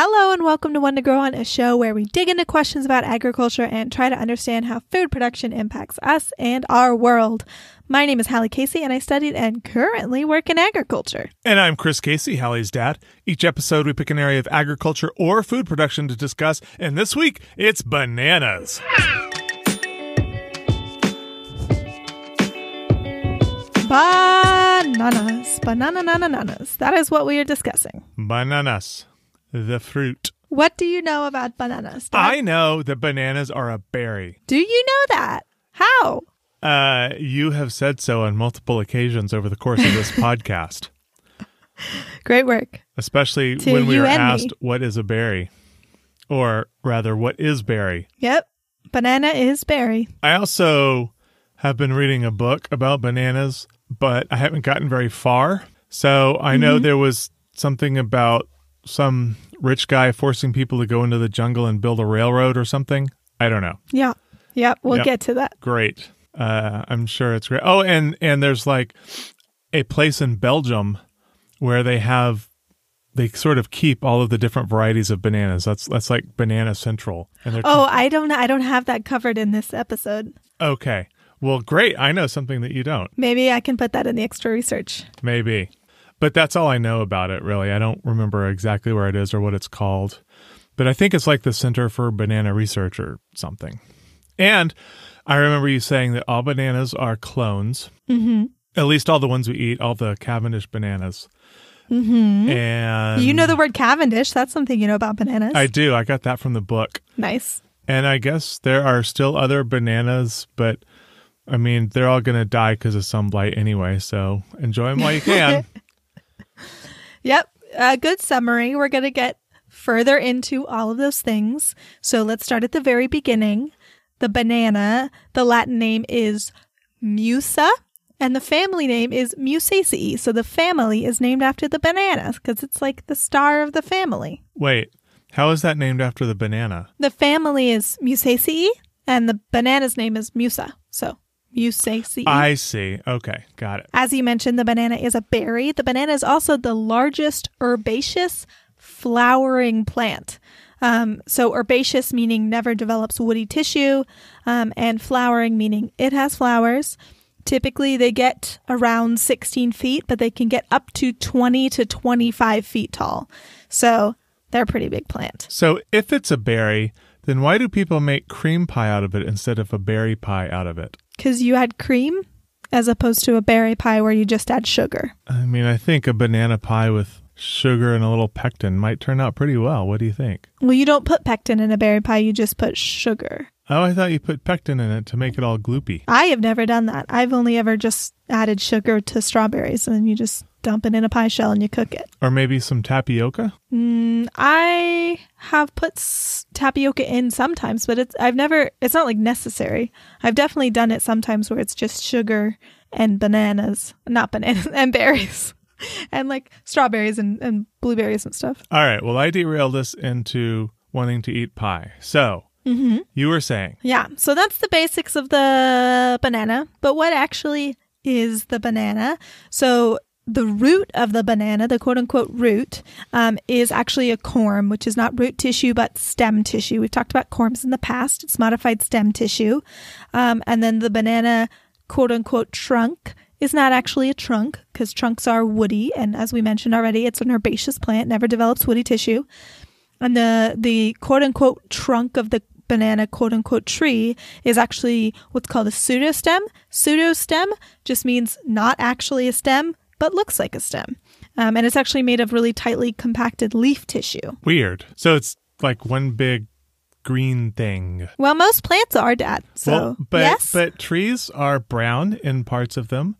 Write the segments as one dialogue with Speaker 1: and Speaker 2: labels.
Speaker 1: Hello and welcome to One to Grow On, a show where we dig into questions about agriculture and try to understand how food production impacts us and our world. My name is Hallie Casey and I studied and currently work in agriculture.
Speaker 2: And I'm Chris Casey, Hallie's dad. Each episode we pick an area of agriculture or food production to discuss, and this week it's bananas.
Speaker 1: Bananas. That is what we are discussing.
Speaker 2: Bananas. The fruit.
Speaker 1: What do you know about bananas, Dad?
Speaker 2: I know that bananas are a berry.
Speaker 1: Do you know that? How?
Speaker 2: You have said so on multiple occasions over the course of this podcast.
Speaker 1: Great work.
Speaker 2: Especially when we were asked, what is a berry? Or rather, what is berry?
Speaker 1: Yep. Banana is berry.
Speaker 2: I also have been reading a book about bananas, but I haven't gotten very far. So I know there was something about some rich guy forcing people to go into the jungle and build a railroad or something. I don't know.
Speaker 1: Yeah. Yep. We'll get to that.
Speaker 2: Great. I'm sure it's great. Oh, and there's like a place in Belgium where they sort of keep all of the different varieties of bananas. That's like Banana Central. And
Speaker 1: I don't have that covered in this episode.
Speaker 2: Okay. Well, great. I know something that you don't.
Speaker 1: Maybe I can put that in the extra research.
Speaker 2: Maybe. But that's all I know about it, really. I don't remember exactly where it is or what it's called. But I think it's like the Center for Banana Research or something. And I remember you saying that all bananas are clones. Mm-hmm. At least all the ones we eat, all the Cavendish bananas. Mm-hmm. And
Speaker 1: you know the word Cavendish. That's something you know about bananas.
Speaker 2: I do. I got that from the book.
Speaker 1: Nice.
Speaker 2: And I guess there are still other bananas, but I mean, they're all going to die because of sun blight anyway. So enjoy them while you can.
Speaker 1: Yep. A good summary. We're going to get further into all of those things. So let's start at the very beginning. The banana, the Latin name is Musa, and the family name is Musaceae. So the family is named after the banana because it's like the star of the family.
Speaker 2: Wait, how is that named after the banana?
Speaker 1: The family is Musaceae, and the banana's name is Musa. So Musaceae.
Speaker 2: I see. Okay, got it.
Speaker 1: As you mentioned, the banana is a berry. The banana is also the largest herbaceous flowering plant. So herbaceous meaning never develops woody tissue, and flowering meaning it has flowers. Typically, they get around 16 feet, but they can get up to 20 to 25 feet tall. So they're a pretty big plant.
Speaker 2: So if it's a berry, then why do people make cream pie out of it instead of a berry pie out of it?
Speaker 1: Because you add cream as opposed to a berry pie where you just add sugar.
Speaker 2: I mean, I think a banana pie with sugar and a little pectin might turn out pretty well. What do you think?
Speaker 1: Well, you don't put pectin in a berry pie. You just put sugar.
Speaker 2: Oh, I thought you put pectin in it to make it all gloopy.
Speaker 1: I have never done that. I've only ever just added sugar to strawberries and then you just dump it in a pie shell and you cook it.
Speaker 2: Or maybe some tapioca?
Speaker 1: I have put tapioca in sometimes, but it's not like necessary. I've definitely done it sometimes where it's just sugar and not bananas, and berries. And like strawberries and blueberries and stuff.
Speaker 2: All right. Well, I derailed this into wanting to eat pie. So you were saying.
Speaker 1: Yeah. So that's the basics of the banana. But what actually is the banana? So the root of the banana, the quote unquote root, is actually a corm, which is not root tissue, but stem tissue. We've talked about corms in the past. It's modified stem tissue. And then the banana quote unquote trunk is not actually a trunk because trunks are woody. And as we mentioned already, it's an herbaceous plant, never develops woody tissue. And the quote unquote trunk of the banana quote unquote tree is actually what's called a pseudostem. Pseudostem just means not actually a stem, but looks like a stem. And it's actually made of really tightly compacted leaf tissue.
Speaker 2: Weird. So it's like one big green thing.
Speaker 1: Well, most plants are, Dad. So, yes.
Speaker 2: But trees are brown in parts of them.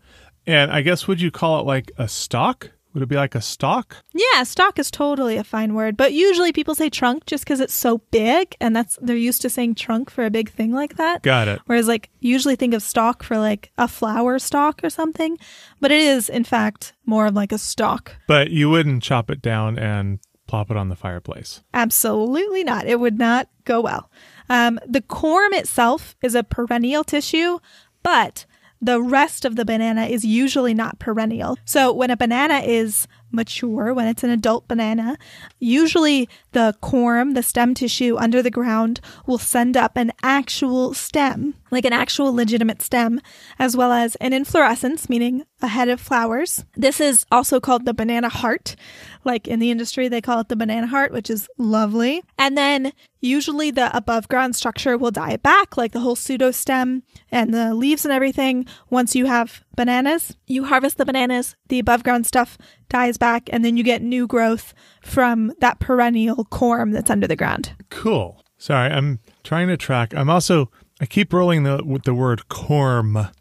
Speaker 2: And I guess, would you call it like a stalk? Would it be like a stalk?
Speaker 1: Yeah, stalk is totally a fine word. But usually people say trunk just because it's so big. And they're used to saying trunk for a big thing like that.
Speaker 2: Got it.
Speaker 1: Whereas like usually think of stalk for like a flower stalk or something. But it is, in fact, more of like a stalk.
Speaker 2: But you wouldn't chop it down and plop it on the fireplace.
Speaker 1: Absolutely not. It would not go well. The corm itself is a perennial tissue, but the rest of the banana is usually not perennial. So when a banana is mature, when it's an adult banana, usually the corm, the stem tissue under the ground, will send up an actual stem, like an actual legitimate stem, as well as an inflorescence, meaning a head of flowers. This is also called the banana heart. Like in the industry, they call it the banana heart, which is lovely. And then usually the above ground structure will die back, like the whole pseudostem and the leaves and everything. Once you have bananas, you harvest the bananas, the above ground stuff dies back, and then you get new growth from that perennial corm that's under the ground.
Speaker 2: Cool. Sorry, I'm trying to track. I keep rolling the word corm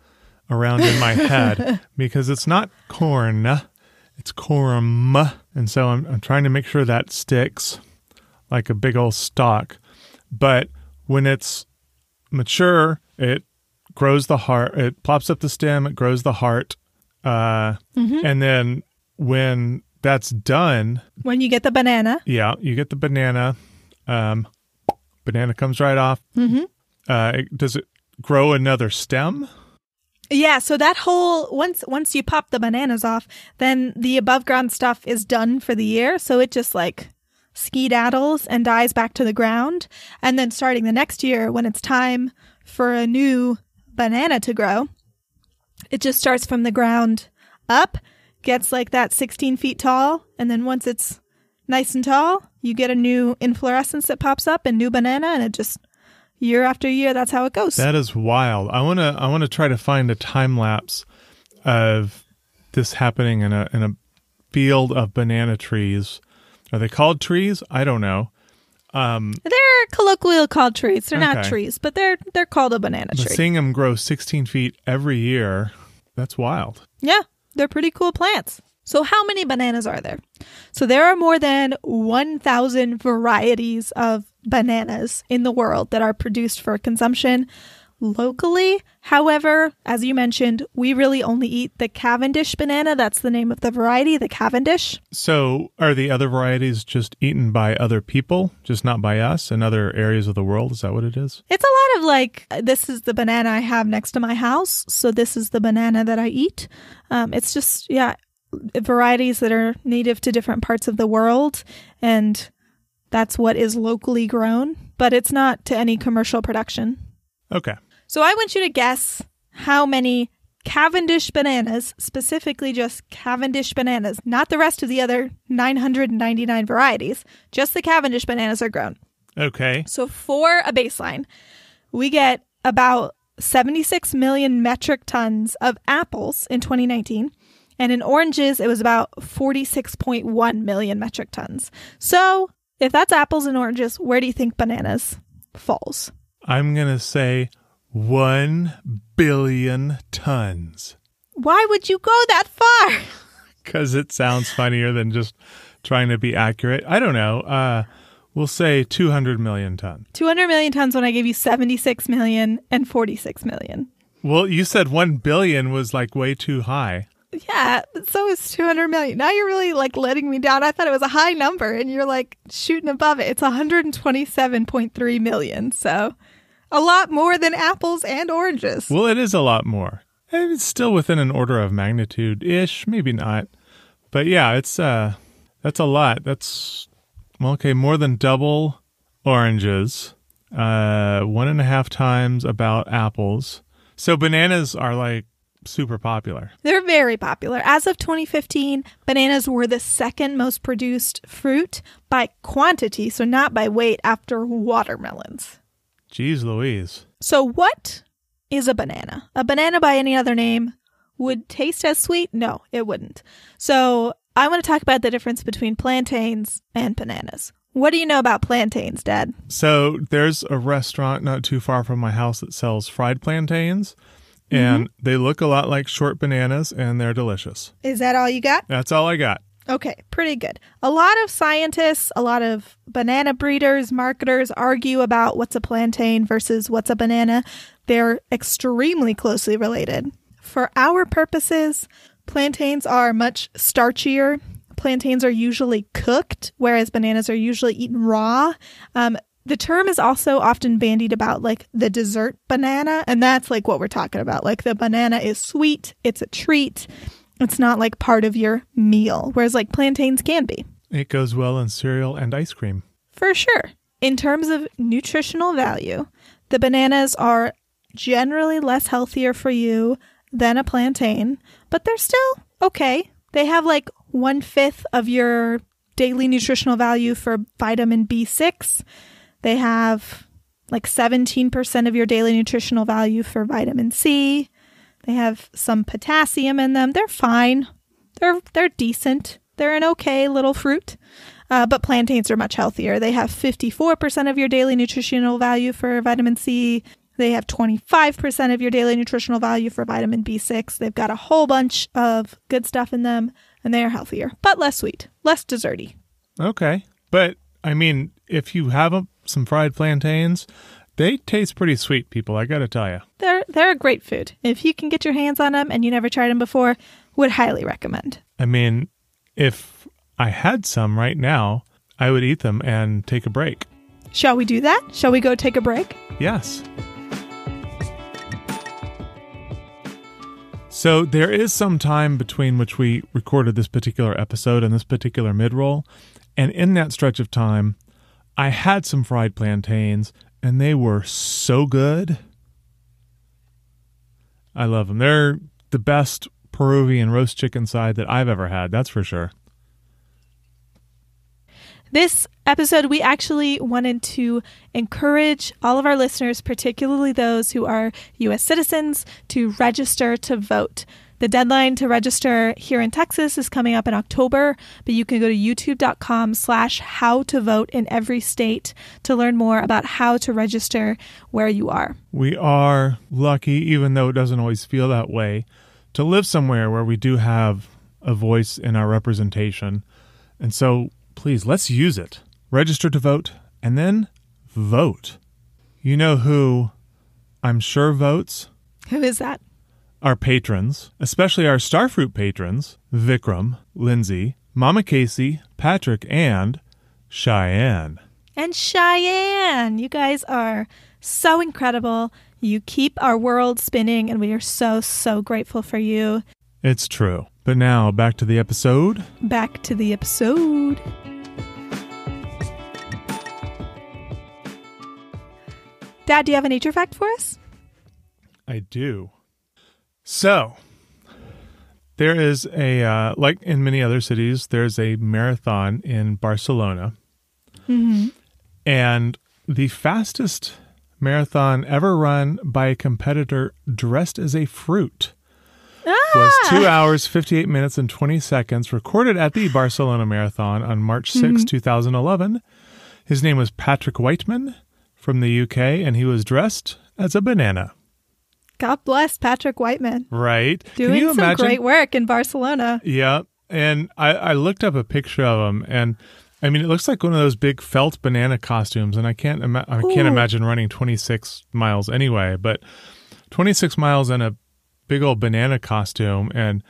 Speaker 2: around in my head because it's not corn, it's corm. And so I'm trying to make sure that sticks like a big old stalk. But when it's mature, it grows the heart, it plops up the stem, it grows the heart. And then when that's done...
Speaker 1: When you get the banana.
Speaker 2: Yeah, you get the banana. Banana comes right off. Does it grow another stem?
Speaker 1: Yeah, so that whole, once you pop the bananas off, then the above ground stuff is done for the year. So it just like skedaddles and dies back to the ground. And then starting the next year, when it's time for a new banana to grow, it just starts from the ground up, gets like that 16 feet tall. And then once it's nice and tall, you get a new inflorescence that pops up and new banana, and it just... year after year, that's how it goes.
Speaker 2: That is wild. I want to try to find a time lapse of this happening in a field of banana trees. Are they called trees? I don't know.
Speaker 1: They're colloquially called trees. They're not trees, but they're called a banana tree.
Speaker 2: Seeing them grow 16 feet every year, that's wild.
Speaker 1: Yeah, they're pretty cool plants. So how many bananas are there? So there are more than 1,000 varieties of bananas in the world that are produced for consumption locally. However, as you mentioned, we really only eat the Cavendish banana. That's the name of the variety, the Cavendish.
Speaker 2: So are the other varieties just eaten by other people, just not by us in other areas of the world? Is that what it is?
Speaker 1: It's a lot of like, this is the banana I have next to my house, so this is the banana that I eat. It's just, varieties that are native to different parts of the world, and that's what is locally grown, but it's not to any commercial production.
Speaker 2: Okay.
Speaker 1: So I want you to guess how many Cavendish bananas, specifically just Cavendish bananas, not the rest of the other 999 varieties, just the Cavendish bananas are grown.
Speaker 2: Okay.
Speaker 1: So for a baseline, we get about 76 million metric tons of apples in 2019. And in oranges, it was about 46.1 million metric tons. So if that's apples and oranges, where do you think bananas falls?
Speaker 2: I'm going to say 1 billion tons.
Speaker 1: Why would you go that far?
Speaker 2: Because it sounds funnier than just trying to be accurate. I don't know. We'll say 200 million tons. 200
Speaker 1: million tons when I gave you 76 million and 46 million.
Speaker 2: Well, you said 1 billion was like way too high.
Speaker 1: Yeah, so is 200 million. Now you're really like letting me down. I thought it was a high number and you're like shooting above it. It's 127.3 million. So a lot more than apples and oranges.
Speaker 2: Well, it is a lot more. It's still within an order of magnitude-ish, maybe not. But yeah, that's a lot. That's, well, okay, more than double oranges, 1.5 times about apples. So bananas are like super popular.
Speaker 1: They're very popular. As of 2015, bananas were the second most produced fruit by quantity, so not by weight, after watermelons.
Speaker 2: Jeez Louise.
Speaker 1: So what is a banana? A banana by any other name would taste as sweet? No, it wouldn't. So I want to talk about the difference between plantains and bananas. What do you know about plantains, Dad?
Speaker 2: So there's a restaurant not too far from my house that sells fried plantains. And they look a lot like short bananas, and they're delicious.
Speaker 1: Is that all you got?
Speaker 2: That's all I got.
Speaker 1: Okay, pretty good. A lot of scientists, a lot of banana breeders, marketers argue about what's a plantain versus what's a banana. They're extremely closely related. For our purposes, plantains are much starchier. Plantains are usually cooked, whereas bananas are usually eaten raw. The term is also often bandied about like the dessert banana, and that's like what we're talking about. Like the banana is sweet, it's a treat, It's not like part of your meal, whereas like plantains can be.
Speaker 2: It goes well in cereal and ice cream.
Speaker 1: For sure. In terms of nutritional value, the bananas are generally less healthier for you than a plantain, but they're still okay. They have like 1/5 of your daily nutritional value for vitamin B6. They have like 17% of your daily nutritional value for vitamin C. They have some potassium in them. They're fine. They're decent. They're an okay little fruit. But plantains are much healthier. They have 54% of your daily nutritional value for vitamin C. They have 25% of your daily nutritional value for vitamin B6. They've got a whole bunch of good stuff in them, and they are healthier, but less sweet, less desserty.
Speaker 2: Okay. But, I mean, if you have some fried plantains, they taste pretty sweet, people, I gotta tell you.
Speaker 1: They're a great food. If you can get your hands on them and you never tried them before, would highly recommend.
Speaker 2: I mean, if I had some right now, I would eat them and take a break.
Speaker 1: Shall we do that? Shall we go take a break?
Speaker 2: Yes. So there is some time between which we recorded this particular episode and this particular mid-roll. And in that stretch of time, I had some fried plantains, and they were so good. I love them. They're the best Peruvian roast chicken side that I've ever had, that's for sure.
Speaker 1: This episode, we actually wanted to encourage all of our listeners, particularly those who are U.S. citizens, to register to vote. The deadline to register here in Texas is coming up in October, but you can go to youtube.com/howtovote in every state to learn more about how to register where you are.
Speaker 2: We are lucky, even though it doesn't always feel that way, to live somewhere where we do have a voice in our representation. And so please, let's use it. Register to vote, and then vote. You know who I'm sure votes?
Speaker 1: Who is that?
Speaker 2: Our patrons, especially our Starfruit patrons, Vikram, Lindsay, Mama Casey, Patrick, and Cheyenne.
Speaker 1: And Cheyenne! You guys are so incredible. You keep our world spinning, and we are so, so grateful for you.
Speaker 2: It's true. But now, back to the episode.
Speaker 1: Back to the episode. Dad, do you have a nature fact for us?
Speaker 2: I do. So, there is a, like in many other cities, there's a marathon in Barcelona.
Speaker 1: Mm-hmm.
Speaker 2: And the fastest marathon ever run by a competitor dressed as a fruit was 2 hours, 58 minutes, and 20 seconds, recorded at the Barcelona Marathon on March 6, 2011. His name was Patrick Whiteman from the UK, and he was dressed as a banana.
Speaker 1: God bless Patrick Whiteman.
Speaker 2: Right.
Speaker 1: Doing
Speaker 2: Can you
Speaker 1: some
Speaker 2: imagine?
Speaker 1: Great work in Barcelona.
Speaker 2: Yeah. And I looked up a picture of him, and I mean, it looks like one of those big felt banana costumes, and I can't imagine running 26 miles anyway, but 26 miles in a big old banana costume, and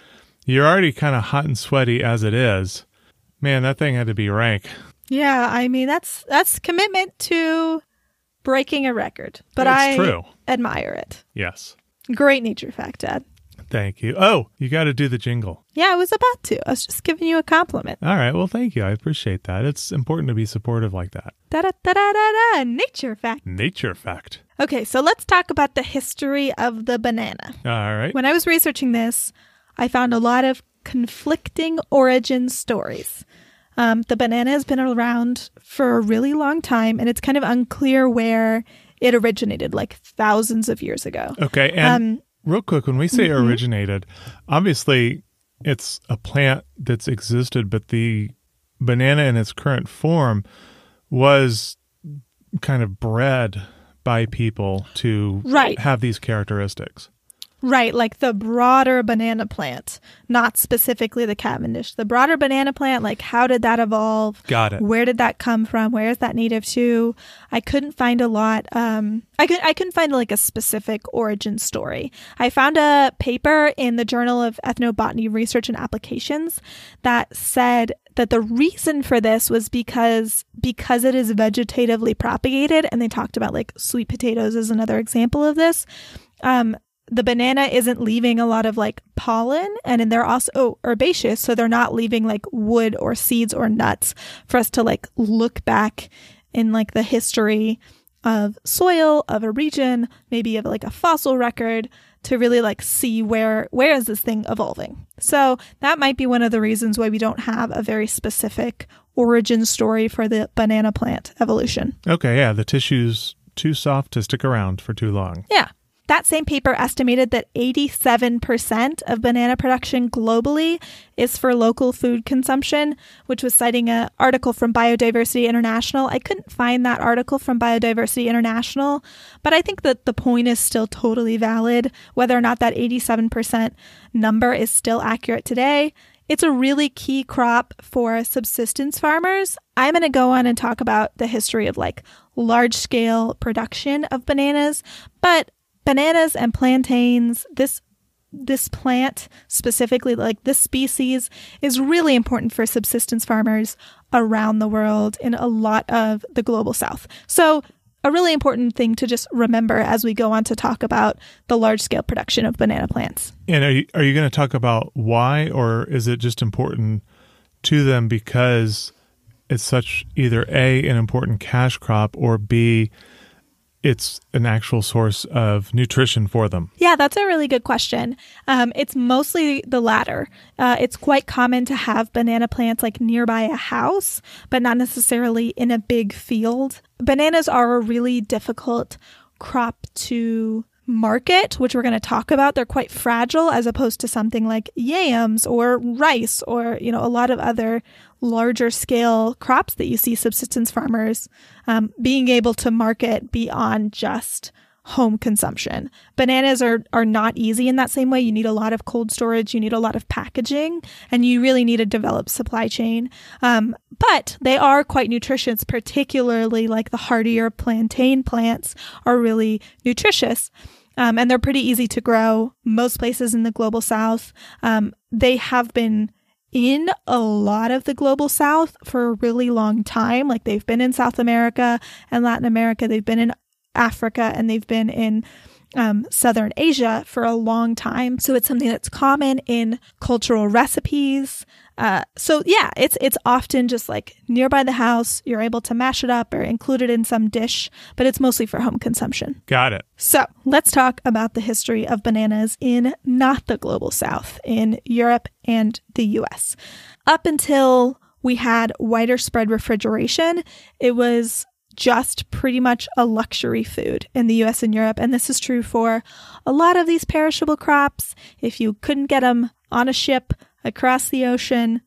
Speaker 2: you're already kind of hot and sweaty as it is. Man, that thing had to be rank.
Speaker 1: Yeah, I mean, that's commitment to breaking a record, but
Speaker 2: It's true.
Speaker 1: Admire it.
Speaker 2: Yes.
Speaker 1: Great nature fact, Dad.
Speaker 2: Thank you. Oh, you got to do the jingle.
Speaker 1: Yeah, I was about to. I was just giving you a compliment.
Speaker 2: All right. Well, thank you. I appreciate that. It's important to be supportive like that.
Speaker 1: Da-da-da-da-da-da. Nature fact.
Speaker 2: Nature fact.
Speaker 1: Okay, so let's talk about the history of the banana.
Speaker 2: All right.
Speaker 1: When I was researching this, I found a lot of conflicting origin stories. The banana has been around for a really long time, and it's kind of unclear where it originated, like thousands of years ago.
Speaker 2: Okay, and real quick, when we say originated, obviously it's a plant that's existed, but the banana in its current form was kind of bred by people to have these characteristics.
Speaker 1: Right, like the broader banana plant, not specifically the Cavendish. The broader banana plant, like how did that evolve?
Speaker 2: Got it.
Speaker 1: Where did that come from? Where is that native to? I couldn't find a lot. I couldn't find like a specific origin story. I found a paper in the Journal of Ethnobotany Research and Applications that said that the reason for this was because it is vegetatively propagated, and they talked about like sweet potatoes as another example of this. the banana isn't leaving a lot of like pollen, and they're also herbaceous, so they're not leaving like wood or seeds or nuts for us to like look back in like the history of soil, of a region, maybe of like a fossil record to really like see where is this thing evolving. So that might be one of the reasons why we don't have a very specific origin story for the banana plant evolution.
Speaker 2: Okay, yeah, the tissue's too soft to stick around for too long.
Speaker 1: Yeah. That same paper estimated that 87% of banana production globally is for local food consumption, which was citing an article from Biodiversity International. I couldn't find that article from Biodiversity International, but I think that the point is still totally valid. Whether or not that 87% number is still accurate today, it's a really key crop for subsistence farmers. I'm going to go on and talk about the history of like large-scale production of bananas, but bananas and plantains, this plant specifically, like this species, is really important for subsistence farmers around the world in a lot of the global south. So a really important thing to just remember as we go on to talk about the large-scale production of banana plants.
Speaker 2: And are you going to talk about why, or is it just important to them because it's such either A, an important cash crop, or B, it's an actual source of nutrition for them?
Speaker 1: Yeah, that's a really good question. It's mostly the latter. It's quite common to have banana plants like nearby a house, but not necessarily in a big field. Bananas are a really difficult crop to market, which we're going to talk about. They're quite fragile as opposed to something like yams or rice or, a lot of other larger scale crops that you see subsistence farmers being able to market beyond just home consumption. Bananas are not easy in that same way. You need a lot of cold storage, you need a lot of packaging, and you really need a developed supply chain. But they are quite nutritious, particularly like the hardier plantain plants are really nutritious. And they're pretty easy to grow. Most places in the global south, they have been in a lot of the global south for a really long time. Like they've been in South America and Latin America, they've been in Africa, and they've been in Southern Asia for a long time. So it's something that's common in cultural recipes. So yeah, it's often just like nearby the house. You're able to mash it up or include it in some dish, but it's mostly for home consumption.
Speaker 2: Got it.
Speaker 1: So let's talk about the history of bananas in not the global south, in Europe and the US. Up until we had wider spread refrigeration, it was just pretty much a luxury food in the US and Europe. And this is true for a lot of these perishable crops. If you couldn't get them on a ship across the ocean,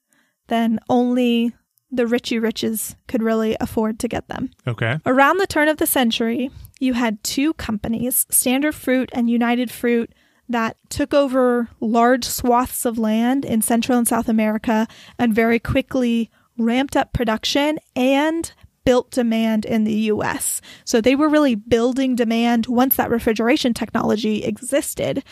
Speaker 1: then only the richy riches could really afford to get them.
Speaker 2: Okay.
Speaker 1: Around the turn of the century, you had two companies, Standard Fruit and United Fruit, that took over large swaths of land in Central and South America and very quickly ramped up production and built demand in the US. So they were really building demand once that refrigeration technology existed,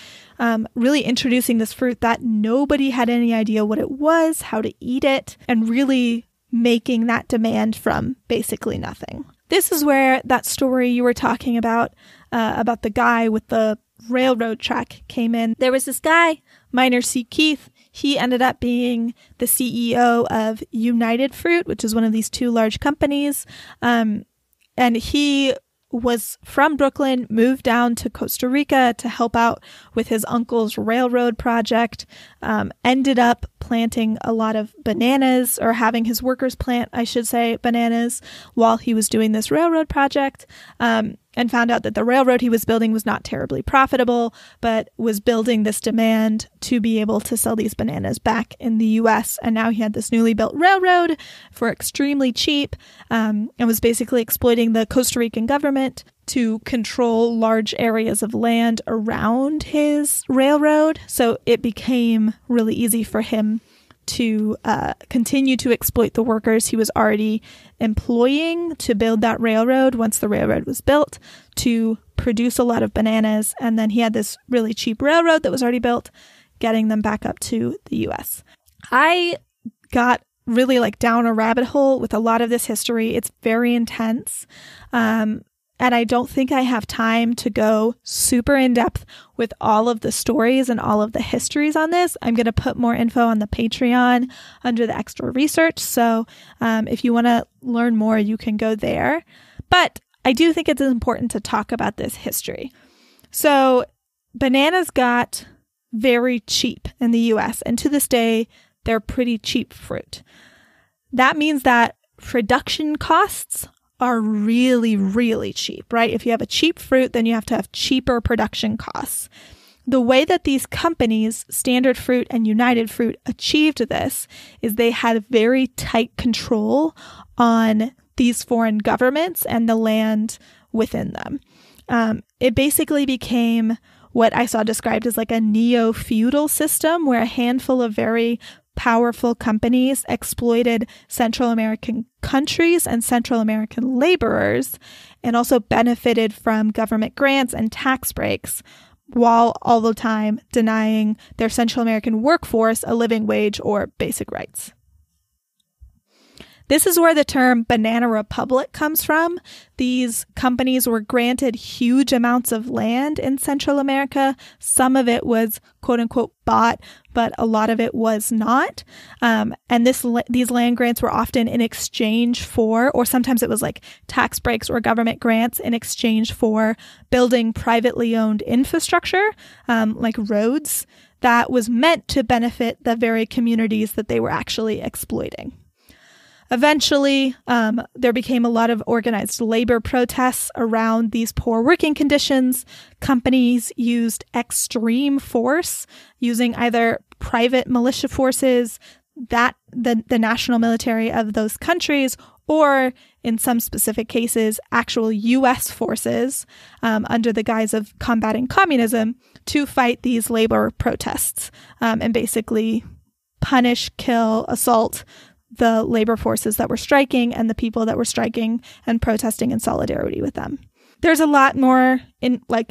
Speaker 1: really introducing this fruit that nobody had any idea what it was, how to eat it, and really making that demand from basically nothing. This is where that story you were talking about the guy with the railroad track came in. There was this guy, Minor C. Keith. He ended up being the CEO of United Fruit, which is one of these two large companies. And he was from Brooklyn, moved down to Costa Rica to help out with his uncle's railroad project, ended up planting a lot of bananas, or having his workers plant, I should say, bananas while he was doing this railroad project, and found out that the railroad he was building was not terribly profitable, but was building this demand to be able to sell these bananas back in the US. And now he had this newly built railroad for extremely cheap, and was basically exploiting the Costa Rican government to control large areas of land around his railroad. So it became really easy for him to continue to exploit the workers he was already employing to build that railroad once the railroad was built, to produce a lot of bananas. And then he had this really cheap railroad that was already built, getting them back up to the US. I got really down a rabbit hole with a lot of this history. It's very intense. And and I don't think I have time to go super in depth with all of the stories and all of the histories on this. I'm going to put more info on the Patreon under the extra research. So if you want to learn more, you can go there. But I do think it's important to talk about this history. So bananas got very cheap in the US, and to this day, they're pretty cheap fruit. That means that production costs are really, really cheap, right? If you have a cheap fruit, then you have to have cheaper production costs. The way that these companies, Standard Fruit and United Fruit, achieved this is they had very tight control on these foreign governments and the land within them. It basically became what I saw described as like a neo-feudal system where a handful of very powerful companies exploited Central American countries and Central American laborers and also benefited from government grants and tax breaks while all the time denying their Central American workforce a living wage or basic rights. This is where the term banana republic comes from. These companies were granted huge amounts of land in Central America. Some of it was quote unquote bought, but a lot of it was not. And these land grants were often in exchange for, or sometimes it was like tax breaks or government grants in exchange for building privately owned infrastructure, like roads, that was meant to benefit the very communities that they were actually exploiting. Eventually, there became a lot of organized labor protests around these poor working conditions. Companies used extreme force, using either private militia forces, the national military of those countries, or in some specific cases, actual U.S. forces under the guise of combating communism to fight these labor protests and basically punish, kill, assault the labor forces that were striking and the people that were striking and protesting in solidarity with them. There's a lot more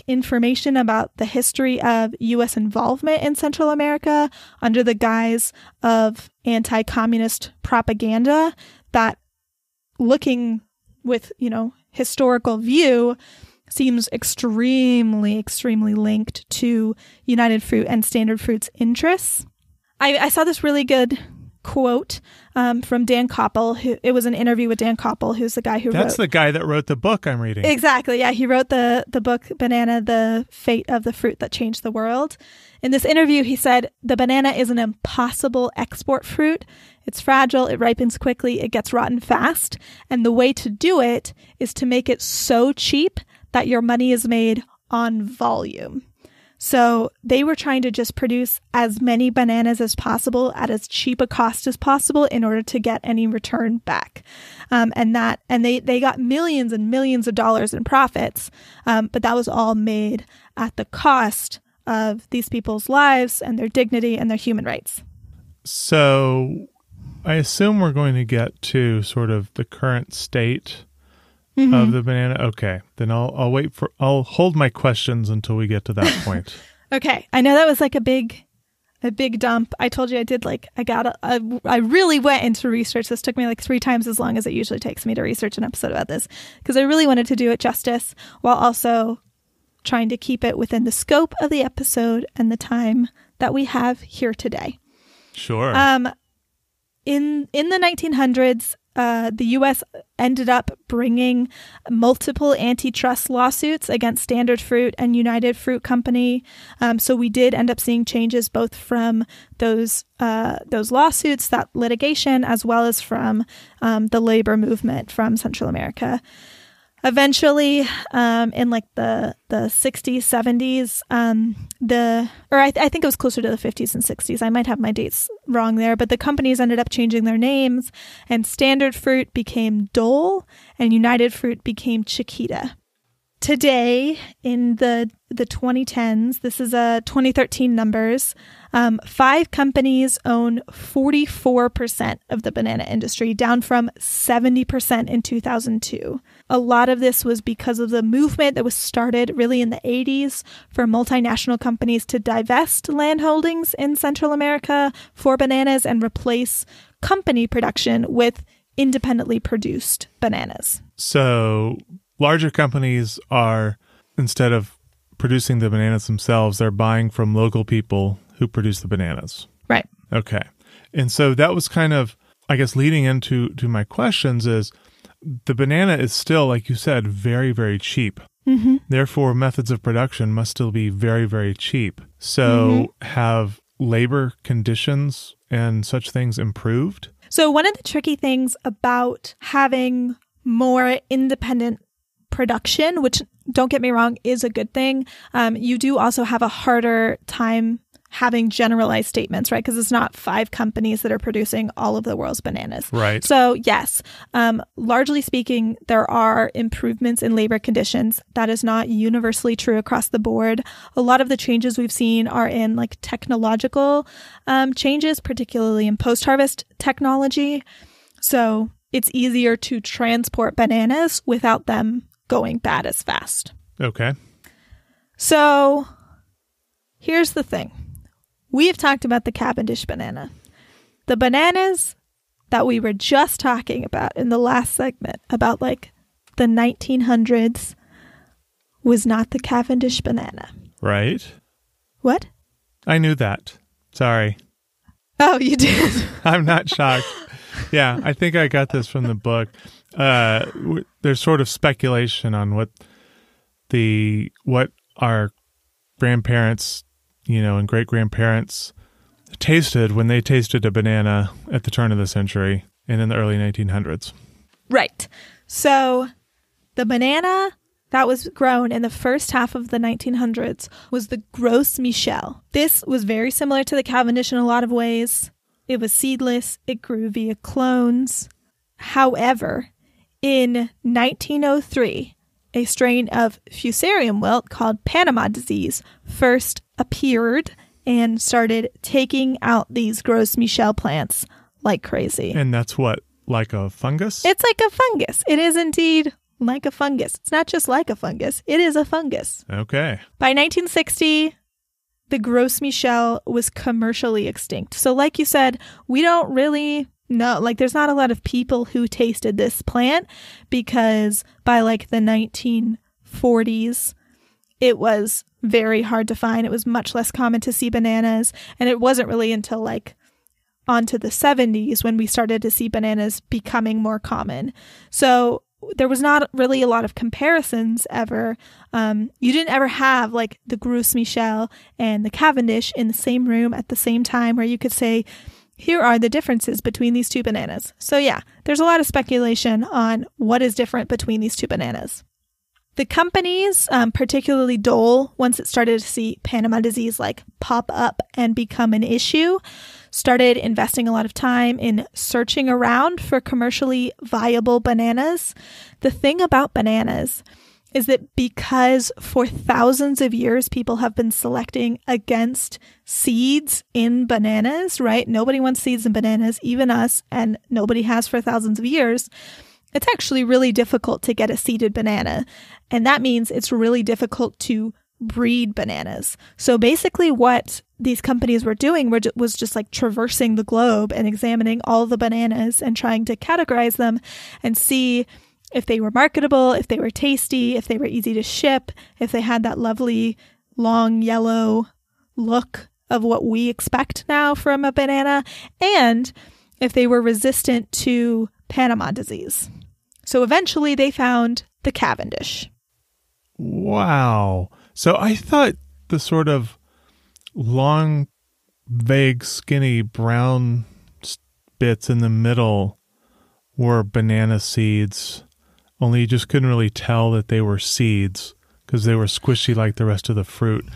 Speaker 1: information about the history of U.S. involvement in Central America under the guise of anti-communist propaganda that, looking with, historical view, seems extremely, extremely linked to United Fruit and Standard Fruit's interests. I saw this really good quote from Dan Koppel. It was an interview with Dan Koppel, who's the guy who
Speaker 2: That's the guy that wrote the book I'm reading. Exactly.
Speaker 1: Yeah, he wrote the book Banana, The Fate of the Fruit That Changed the World. In this interview, he said, "The banana is an impossible export fruit. It's fragile, it ripens quickly, it gets rotten fast. And the way to do it is to make it so cheap that your money is made on volume." So they were trying to just produce as many bananas as possible at as cheap a cost as possible in order to get any return back. And they got millions and millions of dollars in profits, but that was all made at the cost of these people's lives and their dignity and their human rights.
Speaker 2: So I assume we're going to get to sort of the current state of the banana. Okay, then I'll hold my questions until we get to that point. Okay,
Speaker 1: I know that was like a big dump. I told you I really went into research. This took me like 3 times as long as it usually takes me to research an episode about this, because I really wanted to do it justice while also trying to keep it within the scope of the episode and the time that we have here today.
Speaker 2: Sure.
Speaker 1: In the 1900s, the U.S. ended up bringing multiple antitrust lawsuits against Standard Fruit and United Fruit Company. So we did end up seeing changes both from those lawsuits, that litigation, as well as from the labor movement from Central America. Eventually, in like the 60s, 70s, I think it was closer to the 50s and 60s. I might have my dates wrong there, but the companies ended up changing their names, and Standard Fruit became Dole and United Fruit became Chiquita. Today, in the 2010s, this is 2013 numbers, 5 companies own 44% of the banana industry, down from 70% in 2002. A lot of this was because of the movement that was started really in the 80s for multinational companies to divest land holdings in Central America for bananas and replace company production with independently produced bananas.
Speaker 2: So larger companies are, instead of producing the bananas themselves, they're buying from local people who produce the bananas.
Speaker 1: Right.
Speaker 2: Okay. And so that was kind of, I guess, leading into my questions is the banana is still, like you said, very, very cheap.
Speaker 1: Mm-hmm.
Speaker 2: Therefore, methods of production must still be very, very cheap. So have labor conditions and such things improved?
Speaker 1: So one of the tricky things about having more independent production, which, don't get me wrong, is a good thing, you do also have a harder time having generalized statements, right? Because it's not 5 companies that are producing all of the world's bananas.
Speaker 2: Right.
Speaker 1: So yes, largely speaking, there are improvements in labor conditions. That is not universally true across the board. A lot of the changes we've seen are in like technological changes, particularly in post-harvest technology. So it's easier to transport bananas without them going bad as fast.
Speaker 2: Okay.
Speaker 1: So here's the thing. We have talked about the Cavendish banana. The bananas that we were just talking about in the last segment, about like the 1900s, was not the Cavendish banana.
Speaker 2: Right.
Speaker 1: What?
Speaker 2: I knew that. Sorry.
Speaker 1: Oh, you did?
Speaker 2: I'm not shocked. Yeah, I think I got this from the book. There's sort of speculation on what our grandparents, and great-grandparents tasted when they tasted a banana at the turn of the century and in the early 1900s.
Speaker 1: Right. So the banana that was grown in the first half of the 1900s was the Gros Michel. This was very similar to the Cavendish in a lot of ways. It was seedless. It grew via clones. However, in 1903, a strain of Fusarium wilt called Panama disease first appeared and started taking out these Gros Michel plants like crazy.
Speaker 2: And that's what, like a fungus?
Speaker 1: It's like a fungus. It is indeed like a fungus. It's not just like a fungus. It is a fungus.
Speaker 2: Okay.
Speaker 1: By 1960, the Gros Michel was commercially extinct. So like you said, we don't really know. Like there's not a lot of people who tasted this plant because by like the 1940s, it was very hard to find. It was much less common to see bananas. And it wasn't really until like onto the 70s when we started to see bananas becoming more common. So there was not really a lot of comparisons ever. You didn't ever have like the Gros Michel and the Cavendish in the same room at the same time where you could say, here are the differences between these two bananas. So yeah, there's a lot of speculation on what is different between these two bananas. The companies, particularly Dole, once it started to see Panama disease like pop up and become an issue, started investing a lot of time in searching around for commercially viable bananas. The thing about bananas is that because for thousands of years people have been selecting against seeds in bananas, right? Nobody wants seeds in bananas, even us, and nobody has for thousands of years. It's actually really difficult to get a seeded banana. And that means it's really difficult to breed bananas. So basically what these companies were doing was just like traversing the globe and examining all the bananas and trying to categorize them and see if they were marketable, if they were tasty, if they were easy to ship, if they had that lovely long yellow look of what we expect now from a banana, and if they were resistant to Panama disease. So eventually they found the Cavendish.
Speaker 2: Wow. So I thought the sort of long, vague, skinny brown bits in the middle were banana seeds, only you just couldn't really tell that they were seeds because they were squishy like the rest of the fruit.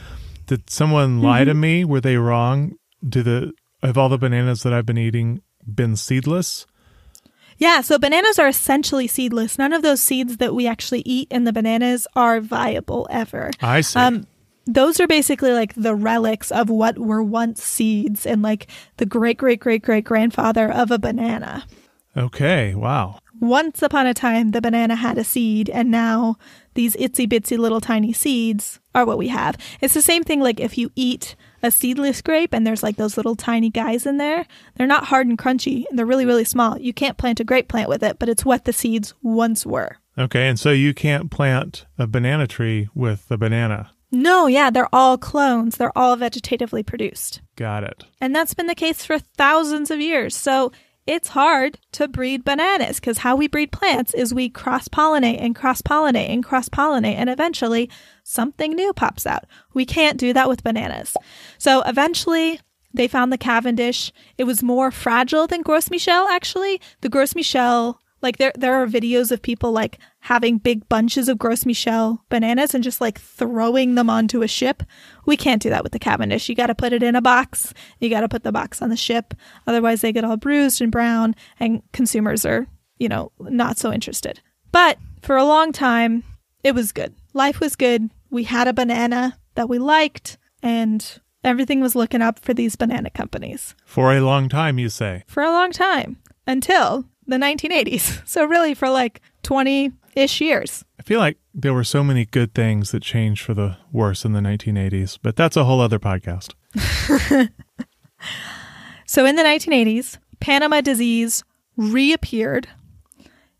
Speaker 2: Did someone lie to me? Were they wrong? Have all the bananas that I've been eating been seedless?
Speaker 1: Yeah, so bananas are essentially seedless. None of those seeds that we actually eat in the bananas are viable ever.
Speaker 2: I see.
Speaker 1: Those are basically like the relics of what were once seeds and like the great-great-great-great-grandfather of a banana.
Speaker 2: Okay, wow.
Speaker 1: Once upon a time, the banana had a seed, and now these itsy-bitsy little tiny seeds are what we have. It's the same thing like if you eat a seedless grape and there's like those little tiny guys in there. They're not hard and crunchy, and they're really, really small. You can't plant a grape plant with it, but it's what the seeds once were.
Speaker 2: Okay, and so you can't plant a banana tree with the banana.
Speaker 1: No, yeah, they're all clones. They're all vegetatively produced.
Speaker 2: Got it.
Speaker 1: And that's been the case for thousands of years. So it's hard to breed bananas because how we breed plants is we cross-pollinate and cross-pollinate and cross-pollinate, and eventually something new pops out. We can't do that with bananas. So eventually they found the Cavendish. It was more fragile than Gros Michel, actually. The Gros Michel, like there are videos of people like having big bunches of Gros Michel bananas and just like throwing them onto a ship. We can't do that with the Cavendish. You got to put it in a box. You got to put the box on the ship. Otherwise they get all bruised and brown and consumers are, not so interested. But for a long time, it was good. Life was good. We had a banana that we liked and everything was looking up for these banana companies.
Speaker 2: For a long time, you say?
Speaker 1: For a long time. Until the 1980s. So really for like 20-ish years.
Speaker 2: I feel like there were so many good things that changed for the worse in the 1980s, but that's a whole other podcast.
Speaker 1: So in the 1980s, Panama disease reappeared.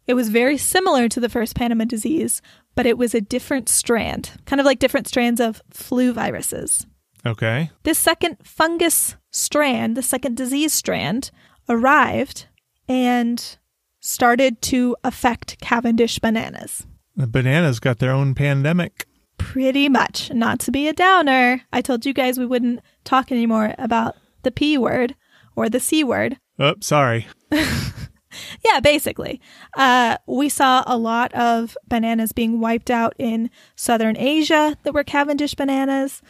Speaker 1: It was very similar to the first Panama disease, but it was a different strand, kind of like different strands of flu viruses.
Speaker 2: Okay.
Speaker 1: This second fungus strand, the second disease strand, arrived and started to affect Cavendish bananas.
Speaker 2: The bananas got their own pandemic.
Speaker 1: Pretty much. Not to be a downer, I told you guys we wouldn't talk anymore about the P word or the C word.
Speaker 2: Oh, sorry.
Speaker 1: Yeah, basically. We saw a lot of bananas being wiped out in southern Asia that were Cavendish bananas.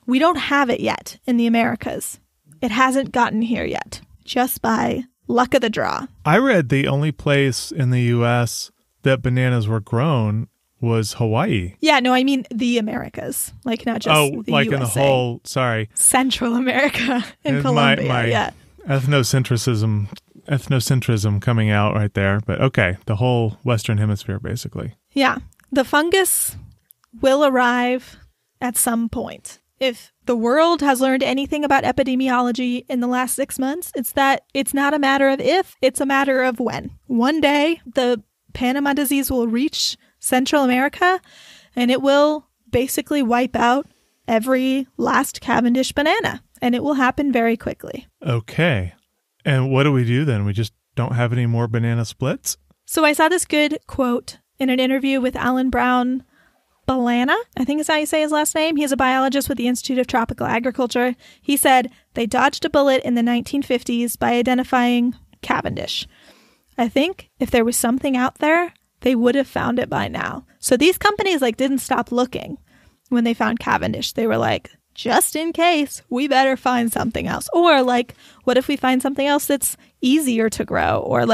Speaker 1: We don't have it yet in the Americas. It hasn't gotten here yet, just by luck of the draw.
Speaker 2: I read the only place in the U.S. that bananas were grown was Hawaii.
Speaker 1: Yeah, no, I mean the Americas, like not just the
Speaker 2: like
Speaker 1: USA.
Speaker 2: in the whole, sorry.
Speaker 1: Central America and Colombia,
Speaker 2: my
Speaker 1: yeah.
Speaker 2: ethnocentrism coming out right there. But okay, the whole Western Hemisphere, basically.
Speaker 1: Yeah, the fungus will arrive at some point. If the world has learned anything about epidemiology in the last 6 months, it's that it's not a matter of if, it's a matter of when. One day, the Panama disease will reach Central America, and it will basically wipe out every last Cavendish banana, and it will happen very quickly.
Speaker 2: Okay. And what do we do then? We just don't have any more banana splits?
Speaker 1: So I saw this good quote in an interview with Alan Brown Balana, I think is how you say his last name. He's a biologist with the Institute of Tropical Agriculture. He said, they dodged a bullet in the 1950s by identifying Cavendish. I think if there was something out there, they would have found it by now. So these companies didn't stop looking when they found Cavendish. They were like, just in case, we better find something else. Or what if we find something else that's easier to grow or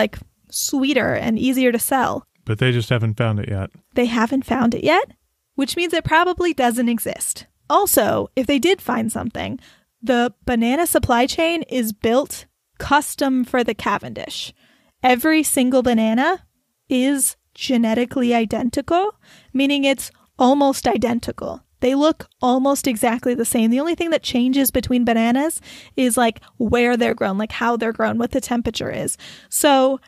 Speaker 1: sweeter and easier to sell?
Speaker 2: But they just haven't found it yet.
Speaker 1: They haven't found it yet, which means it probably doesn't exist. Also, if they did find something, the banana supply chain is built custom for the Cavendish. Every single banana is genetically identical, meaning it's almost identical. They look almost exactly the same. The only thing that changes between bananas is where they're grown, how they're grown, what the temperature is. So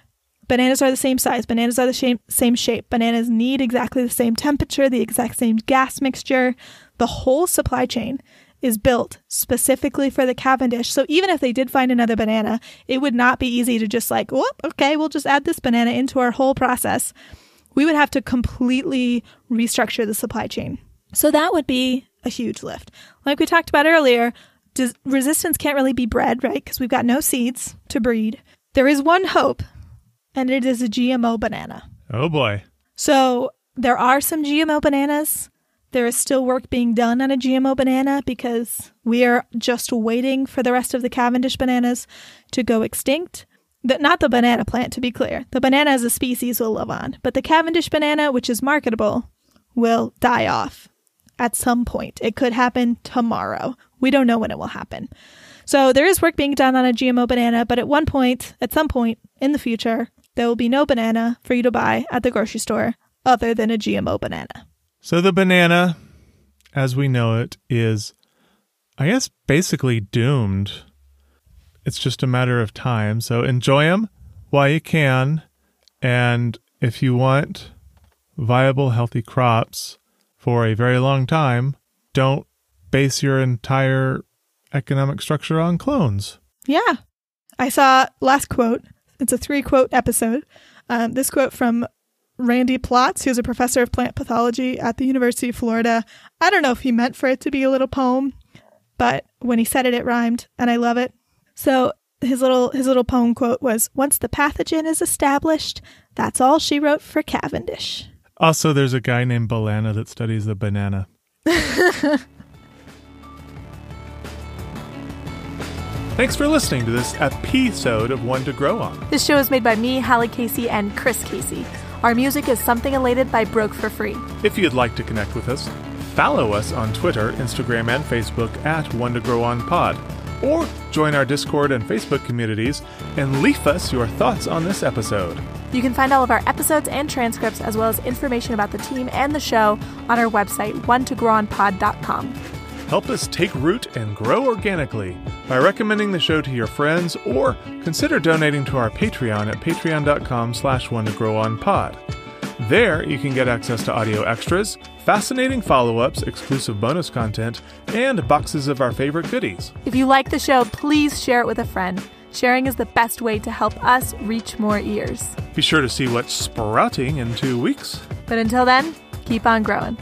Speaker 1: bananas are the same size. Bananas are the same shape. Bananas need exactly the same temperature, the exact same gas mixture. The whole supply chain is built specifically for the Cavendish. So even if they did find another banana, it would not be easy to just okay, we'll just add this banana into our whole process. We would have to completely restructure the supply chain. So that would be a huge lift. Like we talked about earlier, resistance can't really be bred, right? Because we've got no seeds to breed. There is one hope, and it is a GMO banana.
Speaker 2: Oh boy.
Speaker 1: So there are some GMO bananas. There is still work being done on a GMO banana because we are just waiting for the rest of the Cavendish bananas to go extinct. Not the banana plant, to be clear. The banana as a species will live on. But the Cavendish banana, which is marketable, will die off at some point. It could happen tomorrow. We don't know when it will happen. So there is work being done on a GMO banana, but at some point in the future, there will be no banana for you to buy at the grocery store other than a GMO banana.
Speaker 2: So the banana, as we know it, is, I guess, basically doomed. It's just a matter of time. So enjoy them while you can. And if you want viable, healthy crops for a very long time, don't base your entire economic structure on clones.
Speaker 1: Yeah. I saw last quote. It's a 3-quote episode. This quote from Randy Plotz, who's a professor of plant pathology at the University of Florida. I don't know if he meant for it to be a little poem, but when he said it, it rhymed, and I love it. So his little poem quote was, "Once the pathogen is established, that's all she wrote for Cavendish."
Speaker 2: Also, there's a guy named Balana that studies the banana. Thanks for listening to this episode of One to Grow On.
Speaker 3: This show is made by me, Hallie Casey, and Chris Casey. Our music is Something Elated by Broke for Free.
Speaker 2: If you'd like to connect with us, follow us on Twitter, Instagram, and Facebook at onetogrowonpod. Or join our Discord and Facebook communities and leave us your thoughts on this episode.
Speaker 3: You can find all of our episodes and transcripts, as well as information about the team and the show, on our website, onetogrowonpod.com.
Speaker 2: Help us take root and grow organically by recommending the show to your friends, or consider donating to our Patreon at patreon.com/onetogrowonpod. There, you can get access to audio extras, fascinating follow-ups, exclusive bonus content, and boxes of our favorite goodies.
Speaker 3: If you like the show, please share it with a friend. Sharing is the best way to help us reach more ears.
Speaker 2: Be sure to see what's sprouting in 2 weeks.
Speaker 3: But until then, keep on growing.